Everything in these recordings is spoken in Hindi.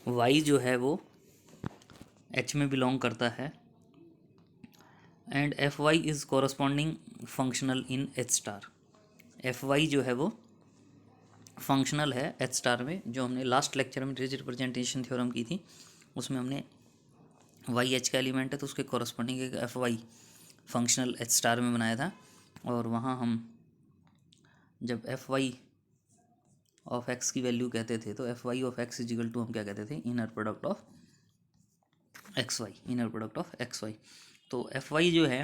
वाई जो है वो एच में बिलोंग करता है and f y is corresponding functional in h star. F y जो है वो फंक्शनल है एच स्टार में। जो हमने लास्ट लेक्चर में रिप्रेजेंटेशन थ्योरम की थी उसमें हमने वाई एच का एलिमेंट है तो उसके कॉरस्पॉन्डिंग एक f y functional h star में बनाया था। और वहाँ हम जब एफ वाई ऑफ एक्स की वैल्यू कहते थे तो f Y of x is equal to हम क्या कहते थे, inner product of x y, inner product of x y. तो एफ वाई जो है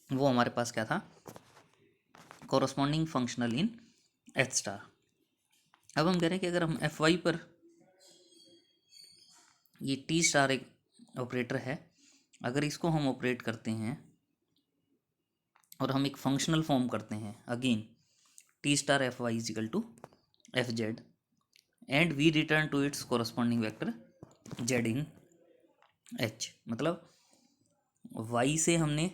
वो हमारे पास क्या था, corresponding functional in h star. अब हम कह रहे हैं कि अगर हम एफ वाई पर, ये टी स्टार एक ऑपरेटर है, अगर इसको हम ऑपरेट करते हैं और हम एक फंक्शनल फॉर्म करते हैं again t star F y is equal to F z and we return to its corresponding vector z in h. मतलब वाई से हमने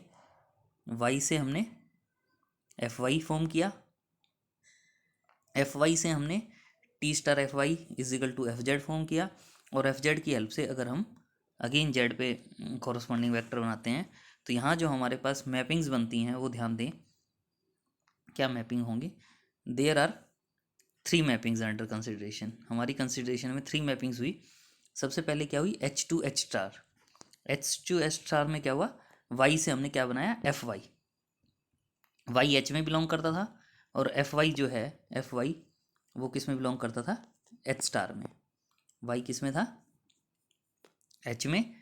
एफ वाई फॉर्म किया, एफ वाई से हमने t star F y is equal to F z form किया, और एफ जेड की हेल्प से अगर हम अगेन जेड पे कॉरस्पॉन्डिंग वेक्टर बनाते हैं तो यहाँ जो हमारे पास मैपिंग्स बनती हैं वो ध्यान दें क्या मैपिंग होंगी। There are 3 mappings under consideration. हमारी कंसिडरेशन में 3 मैपिंग्स हुई। सबसे पहले क्या हुई, h to h star. H to h star में क्या हुआ, वाई से हमने क्या बनाया, एफ वाई। वाई एच में बिलोंग करता था और एफ वाई जो है, एफ वाई वो किस में बिलोंग करता था, एच स्टार में। वाई किस में था, एच में,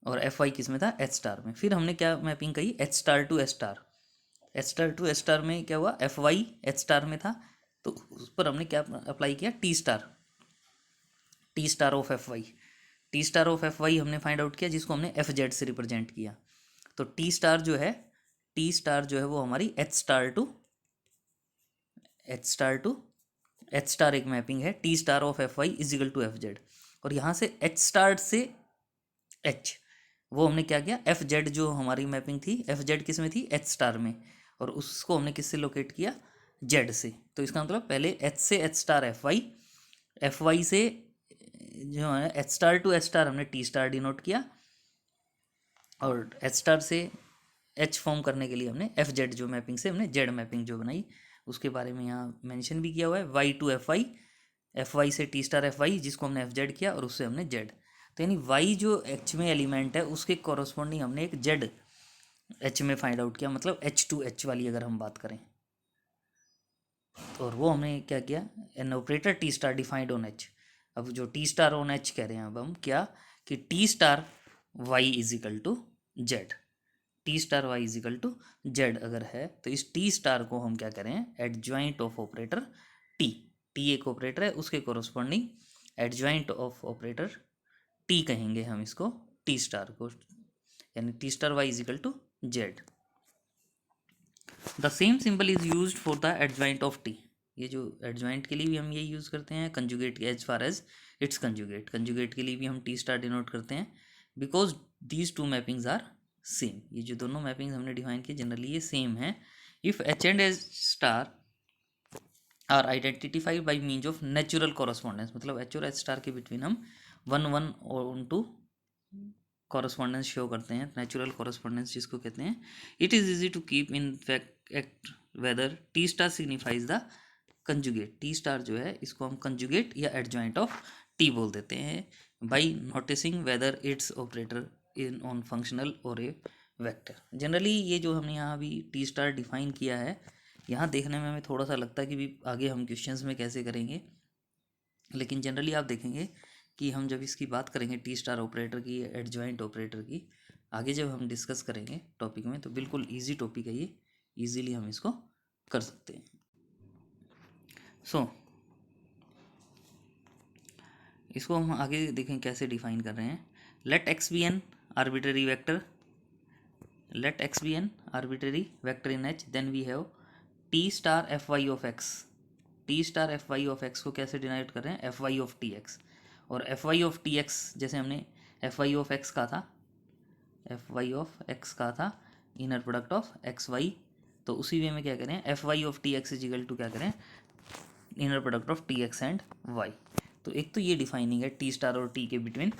और एफ वाई किस में था, एच स्टार में। फिर हमने क्या मैपिंग कही, h star to h star. H star to h star में क्या हुआ, एफ वाई एच स्टार में था तो उस पर हमने क्या अप्लाई किया, t star, t star of f y. T star of f y हमने फाइंड आउट किया जिसको हमने एफ जेड से रिप्रेजेंट किया। तो टी स्टार जो है, टी स्टार जो है वो हमारी h star to h star to h star एक मैपिंग है, T star of f y is equal to F z. और यहाँ से एच स्टार से एच वो हमने क्या किया, एफ जेड जो हमारी मैपिंग थी, एफ जेड किस में थी, एच स्टार में, और उसको हमने किससे लोकेट किया, जेड से। तो इसका मतलब पहले एच से एच स्टार एफ वाई से जो है h star to h star हमने टी स्टार डिनोट किया, और एच स्टार से एच फॉर्म करने के लिए हमने एफ जेड जो मैपिंग से हमने जेड मैपिंग जो बनाई उसके बारे में यहाँ मेंशन भी किया हुआ है, वाई टू एफ वाई से टी स्टार एफ वाई जिसको हमने एफ जेड किया और उससे हमने जेड। तो यानी वाई जो एच में एलिमेंट है उसके कॉरस्पॉन्डिंग हमने एक जेड एच में फाइंड आउट किया, मतलब एच टू एच वाली अगर हम बात करें। और वो हमने क्या किया, an operator T star defined on H. अब जो टी स्टार ऑन एच कह रहे हैं अब हम क्या, कि t star y is equal to z, t star y is equal to z अगर है तो इस टी स्टार को हम क्या करें, adjoint of operator t. T एक ऑपरेटर है उसके corresponding adjoint of operator t कहेंगे हम इसको, टी स्टार को, यानी T star y is equal to z. The same symbol is use for the adjoint of t. ये जो एडजॉइंट के लिए भी हम ये यूज़ करते हैं, conjugate as far as its conjugate, conjugate के लिए भी हम टी स्टार डिनोट करते हैं, because these two mappings are same. ये जो दोनों मैपिंग्स हमने डिफाइन किए जनरली ये सेम है। If h and h star are identified by means of natural correspondence, मतलब एच और एच स्टार के बिटवीन हम 1 1 और 2 कॉरस्पॉन्डेंस शो करते हैं, नेचुरल कॉरस्पॉन्डेंस जिसको कहते हैं। It is easy to keep in fact whether t star signifies the conjugate. T star जो है इसको हम कंजुगेट या एडजॉइंट ऑफ टी बोल देते हैं, by noticing whether it's operator in on functional और ए वेक्टर। जनरली ये जो हमने यहाँ अभी टी स्टार डिफाइन किया है, यहाँ देखने में हमें थोड़ा सा लगता है कि भी आगे हम क्वेश्चंस में कैसे करेंगे, लेकिन जनरली आप देखेंगे कि हम जब इसकी बात करेंगे टी स्टार ऑपरेटर की, एडजॉइंट ऑपरेटर की, आगे जब हम डिस्कस करेंगे टॉपिक में तो बिल्कुल इजी टॉपिक है ये, इजीली हम इसको कर सकते हैं। सो इसको हम आगे देखें कैसे डिफाइन कर रहे हैं। Let x be an arbitrary vector, let x be an arbitrary vector in H, then we have T star F Y of x. T star F Y of x को कैसे डिनाइट कर रहे हैं, f Y of T x. और f Y of T x जैसे हमने एफ वाई ऑफ एक्स का था, एफ वाई ऑफ एक्स का था inner product of x y, तो उसी वे में क्या करें, f Y of T x is equal to क्या करें, inner product of T x and Y. तो एक तो ये डिफाइनिंग है टी स्टार और टी के between.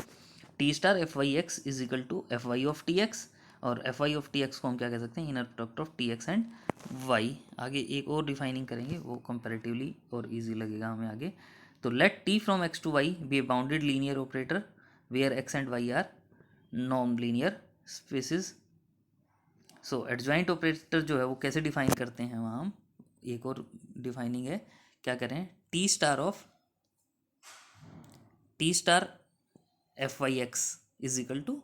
T star F Y x is equal to f Y of T x, और f Y of T x को हम क्या कह सकते हैं, inner product of T x and y. आगे एक और डिफाइनिंग करेंगे, वो कंपैरेटिवली और इजी लगेगा हमें आगे। तो let t from x to y be a bounded linear operator where x and y are non linear spaces. So adjoint operator जो है वो कैसे डिफाइन करते हैं वहाँ हम, एक और डिफाइनिंग है, क्या करें, T star of T star F Y x is equal to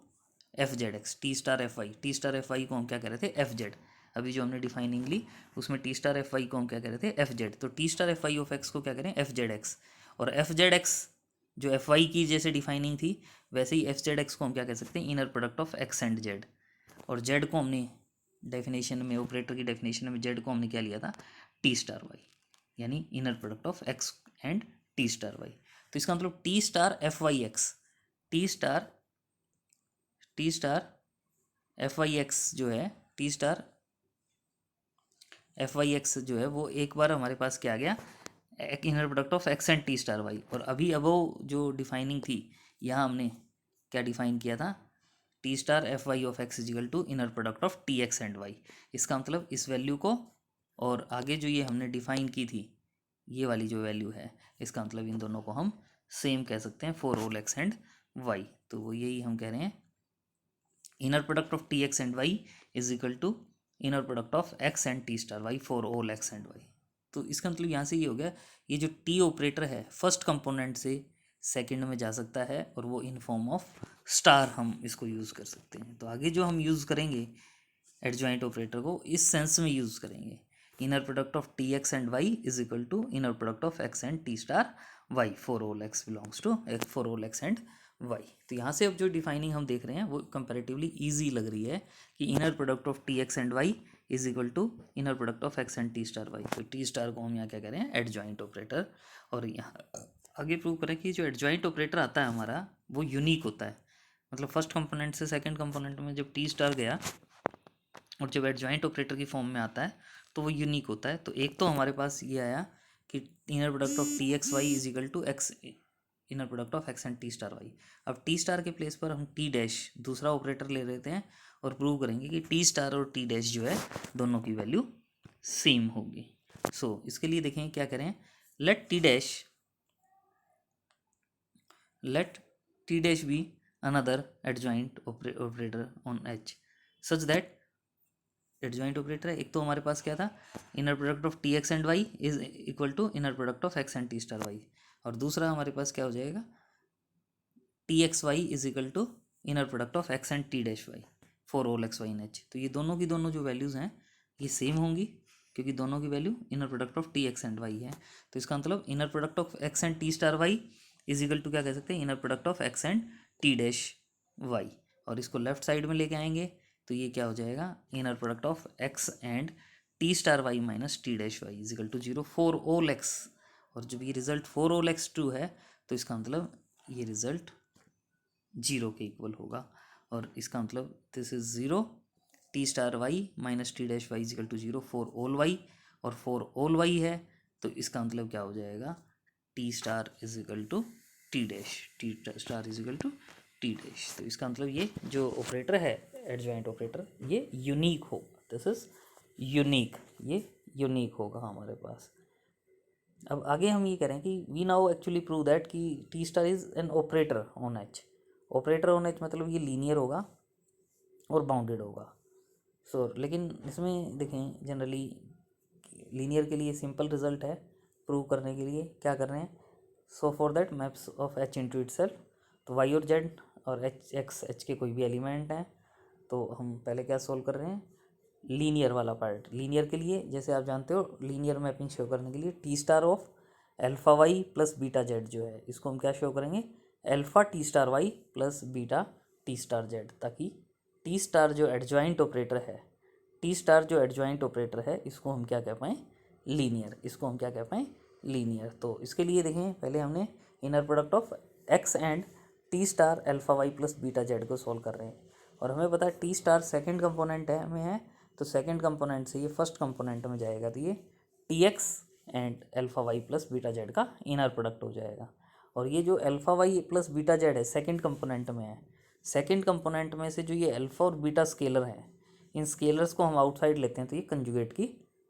F Z X. T star F Y को हम क्या कह रहे थे, एफ जेड। अभी जो हमने डिफाइनिंग ली उसमें टी स्टार एफ वाई को हम क्या कह रहे थे, एफ जेड। तो T star F Y of x को क्या करें, एफ जेड एक्स। और एफ जेड एक्स जो एफ वाई की जैसे डिफाइनिंग थी वैसे ही एफ जेड एक्स को हम क्या कह सकते हैं, inner product of x and Z. और जेड को हमने डेफिनेशन में, ऑपरेटर की डेफिनेशन में जेड को हमने क्या लिया था, टी स्टार वाई, यानी inner product of x and T star Y. तो इसका मतलब T star F Y X, T star F Y X जो है, T star F Y X जो है वो एक बार हमारे पास क्या आ गया, एक inner product of x and T star Y. और अभी अब वो जो डिफाइनिंग थी यहाँ हमने क्या डिफाइन किया था, T star F Y of x is equal to inner product of T x and Y. इसका मतलब इस वैल्यू को और आगे जो ये हमने डिफाइन की थी ये वाली जो वैल्यू है, इसका मतलब इन दोनों को हम सेम कह सकते हैं for all X and Y. तो वो यही हम कह रहे हैं, inner product of T x and Y is equal to inner product of x and T star Y for all X and Y. तो इसका मतलब यहाँ से ये हो गया, ये जो टी ऑपरेटर है फर्स्ट कंपोनेंट से सेकंड में जा सकता है और वो इन फॉर्म ऑफ स्टार हम इसको यूज़ कर सकते हैं। तो आगे जो हम यूज़ करेंगे एडजॉइंट ऑपरेटर को इस सेंस में यूज़ करेंगे, inner product of T x and Y is equal to inner product of x and T star Y for all X belongs to for all X and Y. तो यहाँ से अब जो डिफाइनिंग हम देख रहे हैं वो कंपैरेटिवली ईजी लग रही है कि inner product of T x and Y is equal to inner product of x and T star Y. तो टी स्टार को हम यहाँ क्या कह रहे हैं, एडजॉइंट ऑपरेटर। और यहाँ आगे प्रूव करें कि जो एडजॉइंट ऑपरेटर आता है हमारा वो यूनिक होता है। मतलब फर्स्ट कंपोनेंट से सेकंड कंपोनेंट में जब टी स्टार गया और जब एडजॉइंट ऑपरेटर की फॉर्म में आता है तो वो यूनिक होता है। तो एक तो हमारे पास ये आया कि inner product of T X Y is equal to X inner product of x and T star Y. अब टी स्टार के प्लेस पर हम टी डैश दूसरा ऑपरेटर ले लेते हैं और प्रूव करेंगे कि टी स्टार और टी डैश जो है दोनों की वैल्यू सेम होगी। सो इसके लिए देखें क्या करें, let T dash be another adjoint operator on H such that adjoint operator है। एक तो हमारे पास क्या था, inner product of T x and Y is equal to inner product of x and T star Y, और दूसरा हमारे पास क्या हो जाएगा, T X Y is equal to inner product of x and T dash Y for all X Y in H. तो ये दोनों की दोनों जो वैल्यूज़ हैं ये सेम होंगी क्योंकि दोनों की value inner product of T x and Y है। तो इसका मतलब inner product of x and T star Y is equal to क्या कह सकते हैं, inner product of x and T dash Y. और इसको लेफ्ट साइड में लेके आएंगे तो ये क्या हो जाएगा, inner product of x and T star Y minus T dash Y is equal to zero for all X. और जब ये result for all X true है तो इसका मतलब ये रिजल्ट जीरो के इक्वल होगा। और इसका मतलब this is zero, T star Y minus T dash Y is equal to zero for all Y, और फॉर ऑल वाई है तो इसका मतलब क्या हो जाएगा, T star is equal to T dash, T star is equal to T dash. तो इसका मतलब ये जो ऑपरेटर है एडजॉइंट ऑपरेटर ये यूनिक होगा, दिस इज यूनिक, ये यूनिक होगा हमारे पास। अब आगे हम ये करें कि we now actually prove that कि t star is an operator on H. Operator on H मतलब ये लीनियर होगा और बाउंडेड होगा। सो लेकिन इसमें देखें जनरली लीनियर के लिए सिंपल रिजल्ट है, प्रूव करने के लिए क्या कर रहे हैं, so for that maps of H into it self. तो वाई और जेड और एच एक्स एच के कोई भी एलिमेंट हैं तो हम पहले क्या सोल्व कर रहे हैं, लीनियर वाला पार्ट। लीनियर के लिए जैसे आप जानते हो लीनियर मैपिंग शो करने के लिए T star of alpha Y plus beta Z जो है इसको हम क्या शो करेंगे, alpha T star Y plus beta T star Z, ताकि टी स्टार जो एडजॉइंट ऑपरेटर है, टी स्टार जो एडजॉइंट ऑपरेटर है इसको हम क्या कह पाएँ, लीनियर, इसको हम क्या कह पाएँ, लीनियर। तो इसके लिए देखें पहले हमने inner product of x and T star alpha Y plus beta Z को सॉल्व कर रहे हैं और हमें पता है टी स्टार सेकेंड कंपोनेंट है में है, तो सेकेंड कंपोनेंट से ये फर्स्ट कंपोनेंट में जाएगा तो ये T x and alpha Y plus beta Z का इनर प्रोडक्ट हो जाएगा। और ये जो alpha Y plus beta Z है सेकंड कंपोनेंट में है। सेकंड कंपोनेंट में से जो ये अल्फ़ा और बीटा स्केलर हैं, इन स्केलर्स को हम आउटसाइड लेते हैं तो ये कंजुगेट की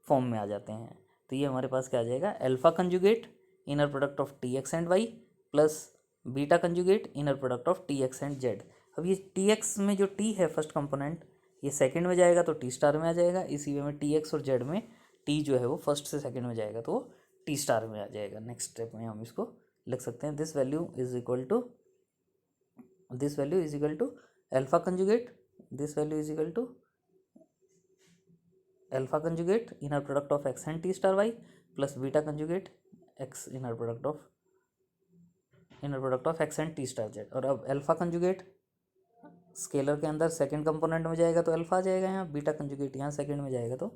फॉर्म में आ जाते हैं। तो ये हमारे पास क्या आ जाएगा, alpha conjugate inner product of T x and Y plus beta conjugate inner product of T x and Z. अब ये टी एक्स में जो टी है फर्स्ट कंपोनेंट, ये सेकंड में जाएगा तो टी स्टार में आ जाएगा। इसी वे में टी एक्स और जेड में टी जो है वो फर्स्ट से सेकंड में जाएगा तो वो टी स्टार में आ जाएगा। नेक्स्ट स्टेप में हम इसको लिख सकते हैं, this value is equal to alpha conjugate, this value is equal to alpha conjugate inner product of x and T star Y plus beta conjugate X inner product of x and T star Z. और अब अल्फ़ा कंजुगेट स्केलर के अंदर सेकंड कंपोनेंट में जाएगा तो अल्फ़ा आ जाएगा, यहाँ बीटा कंजुगेट यहाँ सेकंड में जाएगा तो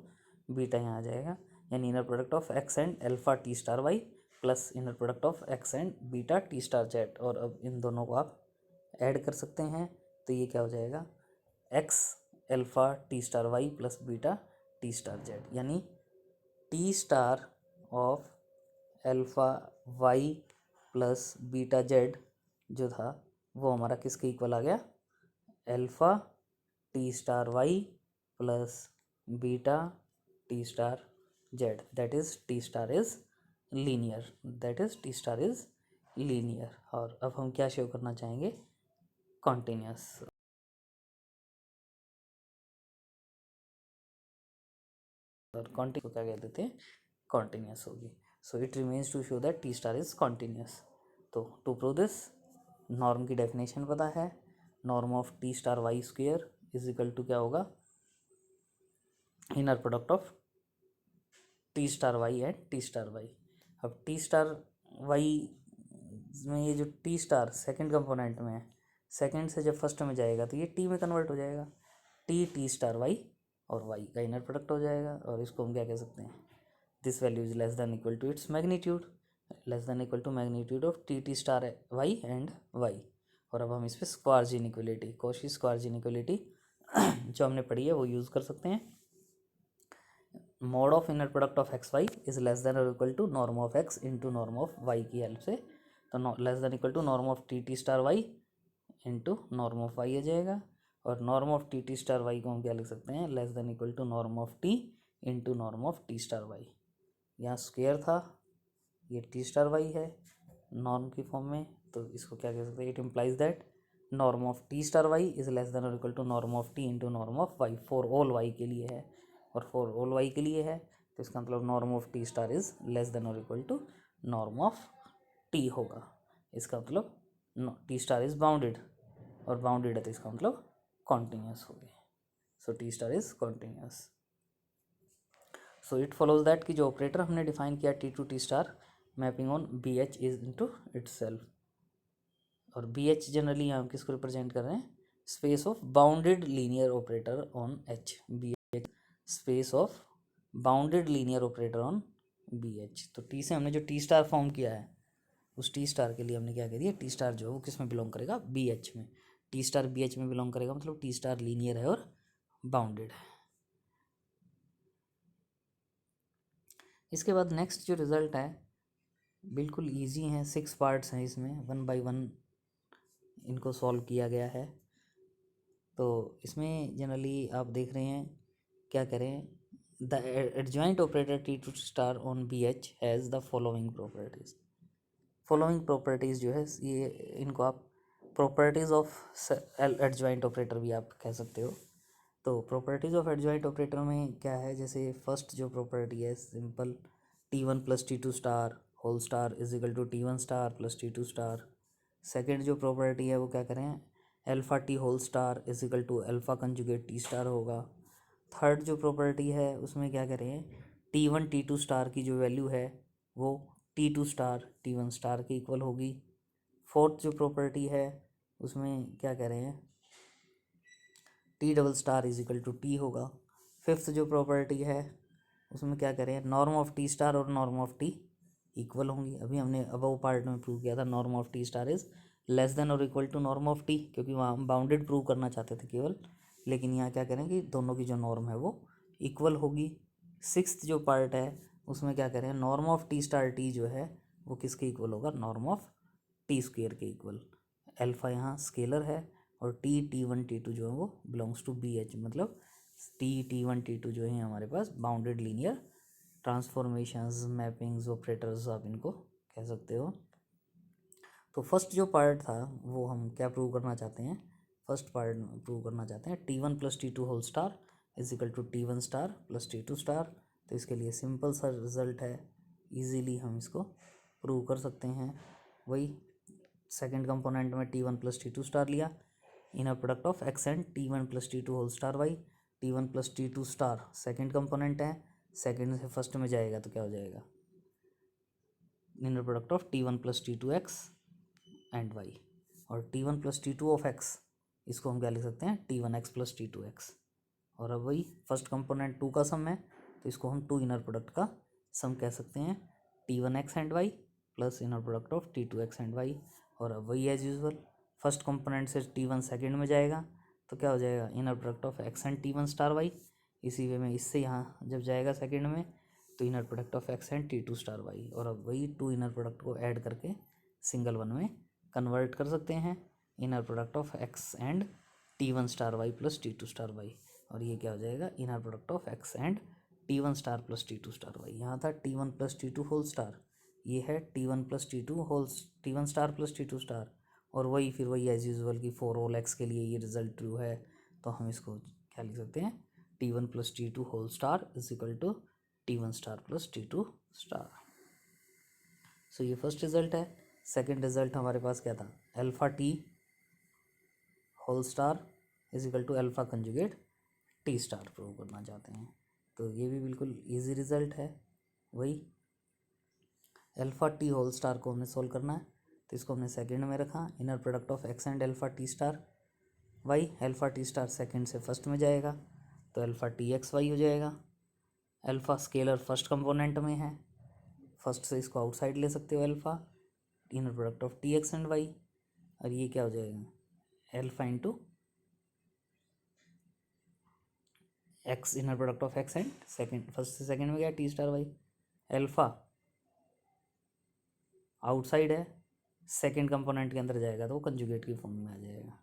बीटा यहाँ आ जाएगा, यानी inner product of x and alpha T star Y plus inner product of x and beta T star Z. और अब इन दोनों को आप ऐड कर सकते हैं तो ये क्या हो जाएगा, x alpha T star Y plus beta T star z, यानी T star of alpha Y plus beta Z जो था वो हमारा किसके इक्वल आ गया, alpha T star Y plus beta T star z, that is T star is linear, और अब हम क्या शो करना चाहेंगे, कॉन्टिन्यूस। और कॉन्टिन्यूस को क्या कह देते हैं, कॉन्टिन्यूस होगी। So it remains to show that T star is continuous. तो टू प्रूव दिस, नॉर्म की डेफिनेशन पता है, norm of T star Y square is equal to क्या होगा, inner product of T star Y and T star Y. अब टी स्टार वाई में ये जो टी स्टार सेकंड कंपोनेंट में है, सेकंड से जब फर्स्ट में जाएगा तो ये टी में कन्वर्ट हो जाएगा, टी स्टार वाई और वाई का इनर प्रोडक्ट हो जाएगा। और इसको हम क्या कह सकते हैं, this value is less than equal to its magnitude, less than equal to magnitude of T star Y and Y. और अब हम इस पर Schwarz inequality, Cauchy Schwarz inequality जो हमने पढ़ी है वो यूज़ कर सकते हैं। Mod of inner product of x Y is less than और equal to norm of x into norm of y की हेल्प से, तो less than equal to norm of T star y into norm of y आ जाएगा। और norm of T star y को हम क्या लिख सकते हैं, less than equal to norm of T into norm of T star Y. यहाँ स्क्वेयर था, ये टी स्टार वाई है नॉर्म की फॉर्म में, तो इसको क्या कह सकते हैं, it implies that norm of T star Y is less than और equal to norm of T into norm of y, for all y के लिए है और फॉर ऑल वाई के लिए है। तो इसका मतलब norm of T star is less than और equal to norm of T होगा। इसका मतलब टी स्टार इज बाउंडेड, और बाउंडेड है तो इसका मतलब कॉन्टिन्यूस हो गया। So T star is continuous. So it follows that कि जो ऑपरेटर हमने डिफाइन किया T to T star mapping on B H is into itself, और बी एच जनरली हम किसको रिप्रेजेंट कर रहे हैं, space of bounded linear operator on H, B H space of bounded linear operator on B H. तो टी से हमने जो टी स्टार फॉर्म किया है उस टी स्टार के लिए हमने क्या कह दिया, टी स्टार जो है वो किस में बिलोंग करेगा, बी एच में, टी स्टार बी एच में बिलोंग करेगा, मतलब टी स्टार लीनियर है और बाउंडेड है। इसके बाद नेक्स्ट जो रिज़ल्ट है बिल्कुल इजी है, 6 पार्ट्स हैं इसमें, 1 बाय 1 इनको सॉल्व किया गया है। तो इसमें जनरली आप देख रहे हैं क्या करें, the adjoint operator T two star on B H has the following properties. Following properties जो है ये, इनको आप प्रॉपर्टीज़ ऑफ एडजॉइंट ऑपरेटर भी आप कह सकते हो। तो प्रॉपर्टीज़ ऑफ एडजॉइंट ऑपरेटर में क्या है, जैसे फर्स्ट जो प्रॉपर्टी है simple, T1 plus T2 star whole star is equal to T1 star plus T2 star. Second जो प्रॉपर्टी है वो क्या करें, alpha T whole star is equal to alpha conjugate T star होगा। थर्ड जो प्रॉपर्टी है उसमें क्या करें, T1 T2 स्टार की जो वैल्यू है वो T2 स्टार T1 स्टार के इक्वल होगी। फोर्थ जो प्रॉपर्टी है उसमें क्या कह रहे हैं, T double star is equal to T होगा। फिफ्थ जो प्रॉपर्टी है उसमें क्या करें, नॉर्म ऑफ टी स्टार और नॉर्म ऑफ टी इक्वल होंगी। अभी हमने अबव पार्ट में प्रूव किया था norm of T star is less than और equal to norm of T, क्योंकि वहाँ हम बाउंडेड प्रूव करना चाहते थे केवल, लेकिन यहाँ क्या करें कि दोनों की जो नॉर्म है वो इक्वल होगी। सिक्स्थ जो पार्ट है उसमें क्या करें, norm of T star T जो है वो किसके इक्वल होगा, नॉर्म ऑफ टी स्क्वेयर के इक्वल। अल्फा यहाँ स्केलर है और T1 T2 जो है वो बिलोंग्स टू BH, मतलब T1 T2 जो है हमारे पास bounded linear transformations, mappings, operators आप इनको कह सकते हो। तो फर्स्ट जो पार्ट था वो हम क्या प्रूव करना चाहते हैं, फर्स्ट पार्ट प्रूव करना चाहते हैं T1 + T2 whole star is equal to T1 star + T2 star. तो इसके लिए सिंपल सा रिजल्ट है, इजीली हम इसको प्रूव कर सकते हैं। वही सेकंड कंपोनेंट में T1 + T2 स्टार लिया, inner product of x and T1 + T2 whole star Y. T1 + T2 star second component है, सेकंड से फर्स्ट में जाएगा तो क्या हो जाएगा, inner product of T1 + T2 X and Y. और T1 + T2 ऑफ एक्स, इसको हम क्या लिख सकते हैं, T1x + T2 एक्स। और अब वही फर्स्ट कंपोनेंट 2 का सम है, तो इसको हम 2 इनर प्रोडक्ट का सम कह सकते हैं, T1x and Y plus inner product of T2x and Y. और अब वही एज यूजुअल फर्स्ट कंपोनेंट से T1 सेकेंड में जाएगा तो क्या हो जाएगा, inner product of x and T1 star Y. इसी वे में इससे यहाँ जब जाएगा सेकेंड में तो inner product of x and T2 star Y. और अब वही 2 इनर प्रोडक्ट को ऐड करके सिंगल वन में कन्वर्ट कर सकते हैं, inner product of x and T1 star Y plus T2 star Y. और ये क्या हो जाएगा, inner product of x and T1 star plus T2 star Y. यहाँ था T1 + T2 होल स्टार, ये है T1 + T1 star plus T2 star. और वही फिर वही एज यूजुअल की फॉर ऑल एक्स के लिए ये रिजल्ट ट्रू है, तो हम इसको क्या लिख सकते हैं, T1 + T2 whole star is equal to T1 star plus T2 star. So ये फर्स्ट रिजल्ट है। सेकेंड रिजल्ट हमारे पास क्या था, alpha T whole star is equal to alpha conjugate T star prove करना चाहते हैं। तो ये भी बिल्कुल इजी रिजल्ट है। वही अल्फा टी होल स्टार को हमने सोल्व करना है, तो इसको हमने सेकंड में रखा, inner product of x and alpha T star Y. Alpha T star second से फर्स्ट में जाएगा तो अल्फा टी एक्स वाई हो जाएगा। अल्फा स्केलर फर्स्ट कंपोनेंट में है, फर्स्ट से इसको आउटसाइड ले सकते हो alpha, inner product of T x and Y. और ये क्या हो जाएगा, alpha into X, inner product of x and second, first से सेकंड में गया T star Y. Alpha outside है, सेकंड कंपोनेंट के अंदर जाएगा तो वो कंजुगेट की फॉर्म में आ जाएगा।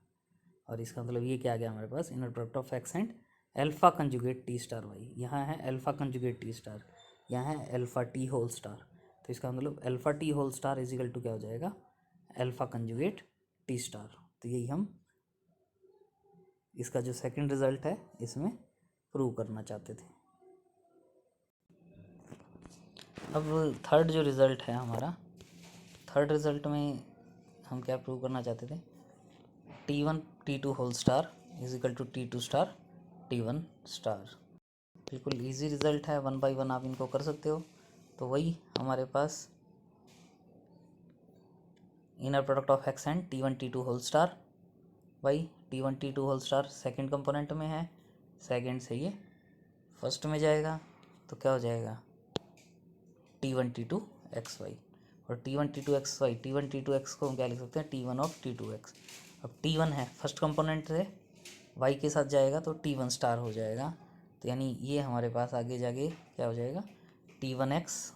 और इसका मतलब ये क्या आ गया हमारे पास, inner product of x and alpha conjugate T star Y. यहाँ है अल्फा कंजुगेट टी स्टार, यहाँ है अल्फा टी होल स्टार। तो इसका मतलब alpha T whole star is equal to क्या हो जाएगा, अल्फा कंजुगेट टी स्टार। तो यही हम इसका जो सेकंड रिजल्ट है इसमें प्रूव करना चाहते थे। अब थर्ड जो रिज़ल्ट है हमारा, थर्ड रिज़ल्ट में हम क्या प्रूव करना चाहते थे, T1 T2 whole star is equal to T2 star T1 star. बिल्कुल इजी रिज़ल्ट है, 1 बाय 1 आप इनको कर सकते हो। तो वही हमारे पास inner product of x and T1 T2 whole star Y. T1 T2 whole star second component में है, सेकेंड से ये फर्स्ट में जाएगा तो क्या हो जाएगा, T1 T2 एक्स वाई। और T1 T2 x Y, T1 T2 x को हम क्या लिख सकते हैं, T1 ऑफ T2 एक्स। अब T1 है फर्स्ट कंपोनेंट से वाई के साथ जाएगा तो T1 स्टार हो जाएगा। तो यानी ये हमारे पास आगे जाके क्या हो जाएगा, T1 एक्स,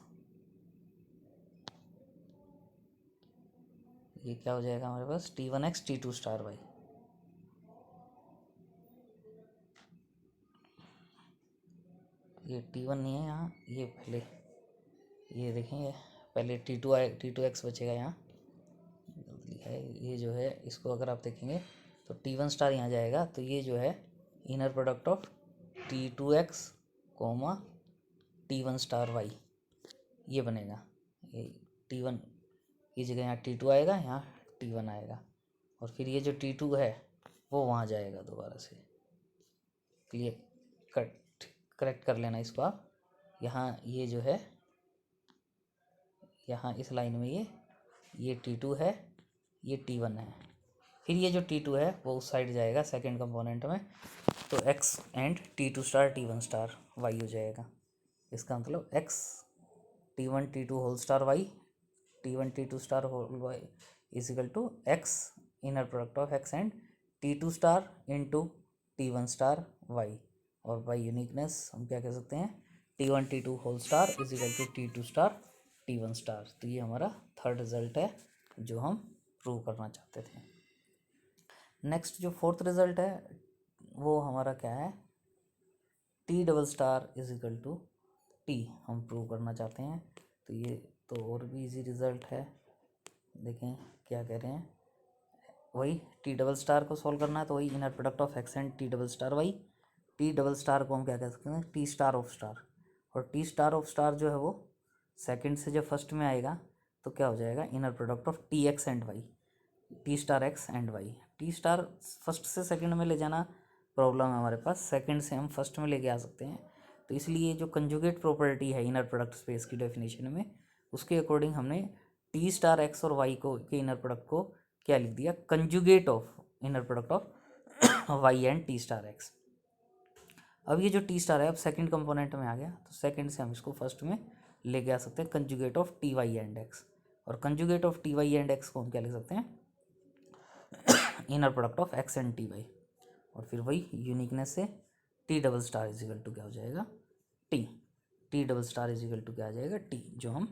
ये क्या हो जाएगा हमारे पास, T1 x T2 star Y. ये T1 नहीं है यहाँ, ये पहले ये देखेंगे, पहले T2 आए, T2 एक्स बचेगा यहाँ, है ये जो है इसको अगर आप देखेंगे तो T1 स्टार यहाँ जाएगा तो ये जो है inner product of T2 X comma T1 star Y ये बनेगा। ये T1 की जगह यहाँ T2 आएगा, यहाँ T1 आएगा, और फिर ये जो T2 है वो वहाँ जाएगा दोबारा से। क्लियर, करेक्ट कर लेना इसको आप। यहाँ ये जो है यहाँ इस लाइन में ये T2 है, ये T1 है, फिर ये जो T2 है वो उस साइड जाएगा सेकंड कंपोनेंट में, तो x and T2 star T1 star y हो जाएगा। इसका मतलब x T1 T2 whole star y, T1 T2 star whole y is equal to x inner product of x and T2 star into T1 star y। और y यूनिकनेस हम क्या कह सकते हैं, T1 T2 whole star is equal to T2 star T1 star. तो ये हमारा थर्ड रिजल्ट है जो हम प्रूव करना चाहते थे। नेक्स्ट जो फोर्थ रिजल्ट है वो हमारा क्या है, T double star is equal to T हम प्रूव करना चाहते हैं। तो ये तो और भी इजी रिजल्ट है। देखें क्या कह रहे हैं, वही T डबल स्टार को सॉल्व करना है तो वही inner product of x and T double star y. T double star को हम क्या कह सकते हैं, T स्टार ऑफ स्टार, और T स्टार ऑफ स्टार जो है वो सेकंड से जब फर्स्ट में आएगा तो क्या हो जाएगा, inner product of T x and y, T star x and y. T star first से सेकंड में ले जाना प्रॉब्लम है हमारे पास, सेकंड से हम फर्स्ट में लेके आ सकते हैं। तो इसलिए जो कंजुगेट प्रॉपर्टी है इनर प्रोडक्ट स्पेस की डेफिनेशन में, उसके अकॉर्डिंग हमने T स्टार एक्स और वाई को के इनर प्रोडक्ट को क्या लिख दिया, conjugate of inner product of y and T star x. अब ये जो T स्टार है अब सेकंड कंपोनेंट में आ गया, तो सेकंड से हम इसको फर्स्ट में लेके आ सकते हैं, conjugate of T y and x. और conjugate of T y and x को हम क्या लिख सकते हैं, inner product of x and T y. और फिर वही यूनिकनेस से T double star is equal to क्या हो जाएगा, T double star is equal to क्या आ जाएगा, T, जो हम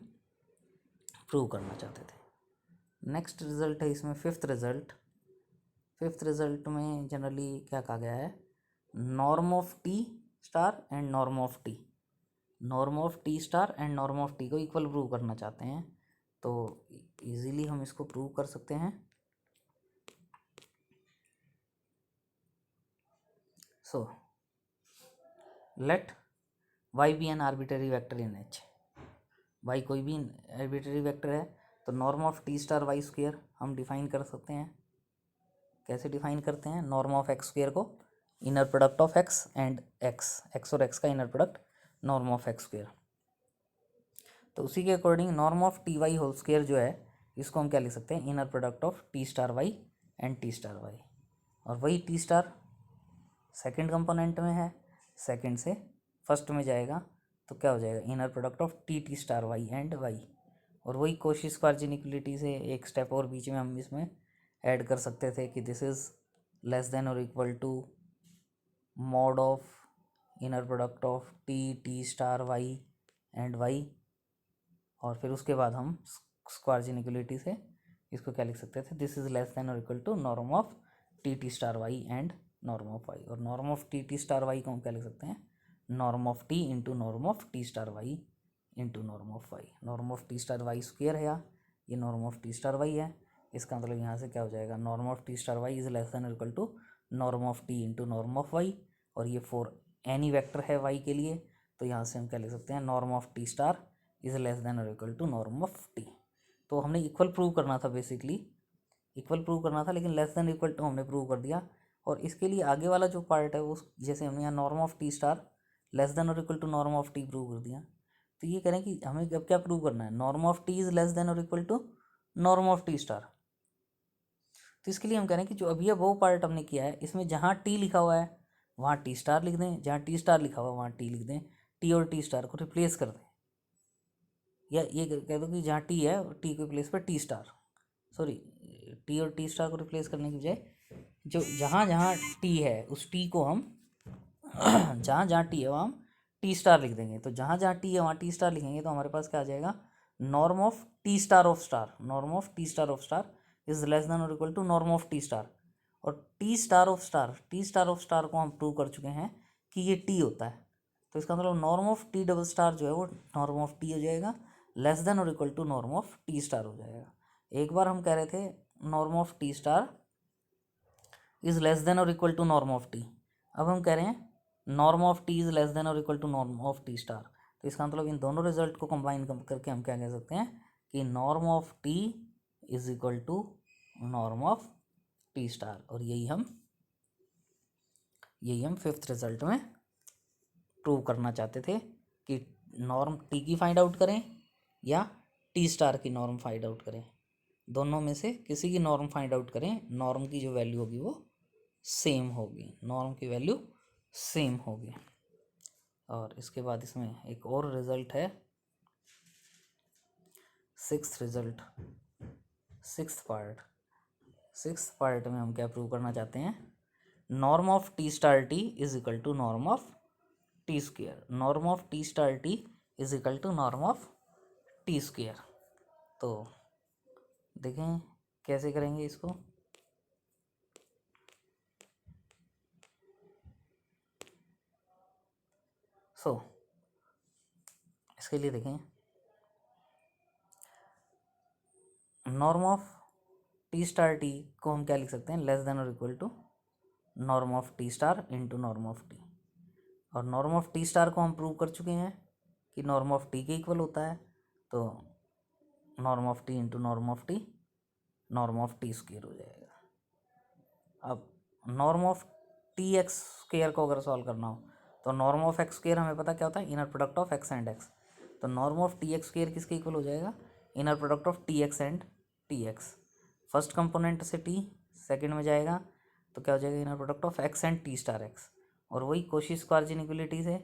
प्रूव करना चाहते थे। नेक्स्ट रिजल्ट है इसमें फिफ्थ रिजल्ट। फिफ्थ रिजल्ट में जनरली क्या कहा गया है, norm of T star and norm of T, norm of T star and norm of T को इक्वल प्रूव करना चाहते हैं। तो इजीली हम इसको प्रूव कर सकते हैं। So let y be an arbitrary vector in H, y कोई भी आर्बिटरी वेक्टर है तो norm of T star Y square हम डिफाइन कर सकते हैं। कैसे डिफाइन करते हैं, नॉर्म ऑफ एक्स स्क्वेयर को inner product of x and x और एक्स का inner product norm of x square. तो उसी के अकॉर्डिंग norm of T y whole square जो है इसको हम क्या लिख सकते हैं, inner product of T star Y and T star Y. और वही T स्टार सेकेंड कंपोनेंट में है, सेकेंड से फर्स्ट में जाएगा तो क्या हो जाएगा, inner product of T star Y and Y. और वही कोशी स्क्वायर इनइक्वालिटी से एक स्टेप और बीच में हम इसमें ऐड कर सकते थे कि दिस इज़ लेस देन और equal to mod of inner product of T star Y and Y. और फिर उसके बाद हम स्क्वायर इनइक्वालिटी से इसको क्या लिख सकते थे, दिस इज़ लेस देन और equal to norm of T star Y and norm of y. और norm of T star y को हम क्या लिख सकते हैं, norm of T into norm of T star y into norm of y. Norm of T star Y square है, ये norm of T star y है। इसका मतलब यहाँ से क्या हो जाएगा, norm of T star Y is less than और equal to norm of T into norm of y. और ये फॉर एनी वेक्टर है वाई के लिए, तो यहाँ से हम क्या लिख सकते हैं, norm of T star is less than और equal to norm of T। तो हमने इक्वल प्रूव करना था, बेसिकली इक्वल प्रूव करना था, लेकिन लेस देन इक्वल टू हमने प्रूव कर दिया। और इसके लिए आगे वाला जो पार्ट है वो, जैसे हमने यहाँ norm of T star less than और equal to norm of T prove कर दिया, तो ये कह रहे हैं कि हमें अब क्या प्रूव करना है, norm of T is less than और equal to norm of T star. तो इसके लिए हम कह रहे हैं कि जो अभी वो पार्ट हमने किया है इसमें जहाँ T लिखा हुआ है वहाँ T स्टार लिख दें, जहाँ T स्टार लिखा हुआ है वहाँ T लिख दें, T और T स्टार को रिप्लेस कर दें। या ये कह दो कि जहाँ T है T के प्लेस पर T स्टार, सॉरी T और T स्टार को रिप्लेस करने की बजाय जो जहाँ जहाँ T है उस T को हम जहाँ जहाँ T है वहाँ हम T स्टार लिख देंगे। तो जहाँ जहाँ T है वहाँ T स्टार लिखेंगे तो हमारे पास क्या आ जाएगा, norm of T star of star, norm of T star of star is less than और equal to norm of T star. और T star of star, T star of star को हम प्रूव कर चुके हैं कि ये T होता है। तो इसका मतलब norm of T double star जो है वो नॉर्म ऑफ T हो जाएगा, लेस देन और equal to norm of T star हो जाएगा। एक बार हम कह रहे थे norm of T star is less than और equal to norm of T, अब हम कह रहे हैं norm of T is less than और equal to norm of T star. तो इसका मतलब इन दोनों रिजल्ट को कंबाइन करके हम क्या कह सकते हैं कि norm of T is equal to norm of T star. और यही हम फिफ्थ रिजल्ट में प्रूव करना चाहते थे कि नॉर्म T की फाइंड आउट करें या T स्टार की नॉर्म फाइंड आउट करें, दोनों में से किसी की नॉर्म फाइंड आउट करें, नॉर्म की जो वैल्यू होगी वो सेम होगी, नॉर्म की वैल्यू सेम होगी। और इसके बाद इसमें एक और रिजल्ट है, सिक्स्थ रिजल्ट, सिक्स्थ पार्ट में हम क्या प्रूव करना चाहते हैं, norm of T star T is equal to norm of T square, norm of T star T is equal to norm of T square. तो देखें कैसे करेंगे इसको। इसके लिए देखें norm of T star T को हम क्या लिख सकते हैं, लेस देन और equal to norm of T star into norm of T. और नॉर्म ऑफ टी स्टार को हम प्रूव कर चुके हैं कि नॉर्म ऑफ टी के इक्वल होता है, तो norm of T into norm of T, norm of T square हो जाएगा। अब norm of T x square को अगर सॉल्व करना हो तो नॉर्म ऑफ एक्स स्क्वेयर हमें पता क्या होता है, inner product of x and x. तो norm of T x square किसके इक्वल हो जाएगा, inner product of T x and T x. First component से टी सेकंड में जाएगा तो क्या हो जाएगा, inner product of x and T star x. और वही कोशी-स्क्वार्ज़ इनइक्वलिटी से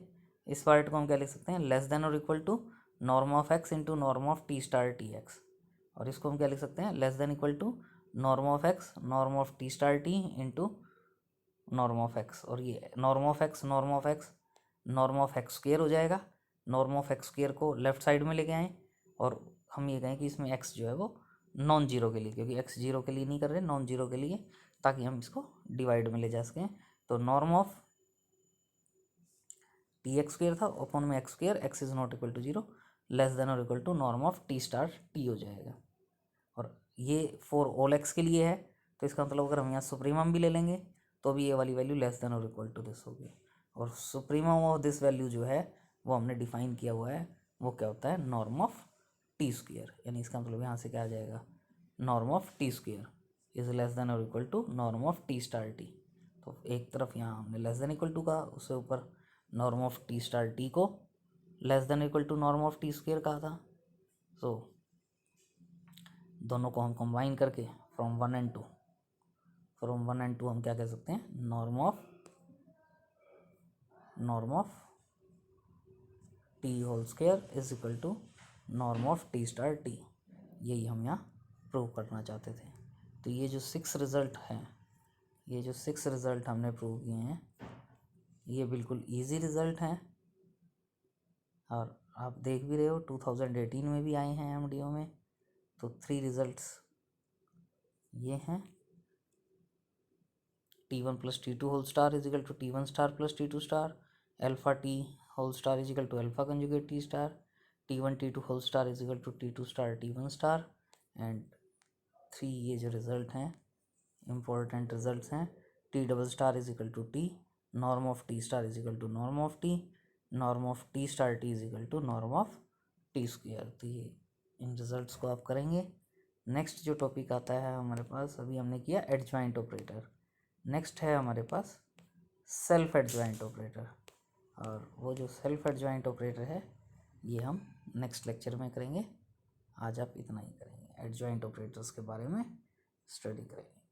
इस पार्ट को हम क्या लिख सकते हैं, लेस देन और equal to norm of x into norm of T star T x. और इसको हम क्या लिख सकते हैं, less than equal to norm of x norm of T star T into norm of x. और ये norm of x norm of x norm of x square हो जाएगा। नॉर्म ऑफ एक्स स्क्वेयर को लेफ्ट साइड में लेके आएँ और हम ये कहें कि इसमें एक्स जो है वो नॉन जीरो के लिए, क्योंकि एक्स जीरो के लिए नहीं कर रहे, नॉन जीरो के लिए, ताकि हम इसको डिवाइड में ले जा सकें। तो norm of T x square था, अपॉन में x square, x is not equal to zero, less than और equal to norm of T star T हो जाएगा। और ये फॉर ऑल एक्स के लिए है, तो इसका मतलब अगर हम यहाँ सुप्रीमम भी ले लेंगे तो भी ये वाली वैल्यू लेस देन और इक्वल टू दिस होगी। और सुप्रीमम ऑफ दिस वैल्यू जो है वो हमने डिफाइन किया हुआ है, वो क्या होता है, नॉर्म ऑफ टी स्क्वेयर। यानी इसका मतलब यहाँ से क्या आ जाएगा, norm of T square is less than और equal to norm of T star T. तो एक तरफ यहाँ हमने लेस देन इक्वल टू का, उससे ऊपर norm of T star T को less than equal to norm of T square कहा था। सो दोनों को हम कंबाइन करके फ्रॉम वन एंड टू हम क्या कह सकते हैं, norm of T whole square is equal to norm of T star T. यही हम यहाँ प्रूव करना चाहते थे। तो ये जो 6 रिज़ल्ट हैं, ये जो 6 रिज़ल्ट हमने प्रूव किए हैं, ये बिल्कुल इजी रिज़ल्ट हैं। और आप देख भी रहे हो 2018 में भी आए हैं एमडीओ में। तो 3 रिज़ल्ट्स ये हैं, T1 plus T2 whole star is equal to T1 star plus T2 star, alpha T whole star is equal to alpha conjugate T star, T1 T2 whole star is equal to T2 star T1 star. And 3 ये जो रिज़ल्ट हैं, इम्पोर्टेंट रिजल्ट्स हैं, T double star is equal to T, norm of T star is equal to norm of T, norm of T star T is equal to norm of T square. तो ये इन रिजल्ट्स को आप करेंगे। नेक्स्ट जो टॉपिक आता है हमारे पास, अभी हमने किया एडजॉइंट ऑपरेटर, नेक्स्ट है हमारे पास सेल्फ एडजॉइंट ऑपरेटर। और वो जो सेल्फ एडजॉइंट ऑपरेटर है ये हम नेक्स्ट लेक्चर में करेंगे। आज आप इतना ही करेंगे, एडजॉइंट ऑपरेटर्स के बारे में स्टडी करेंगे।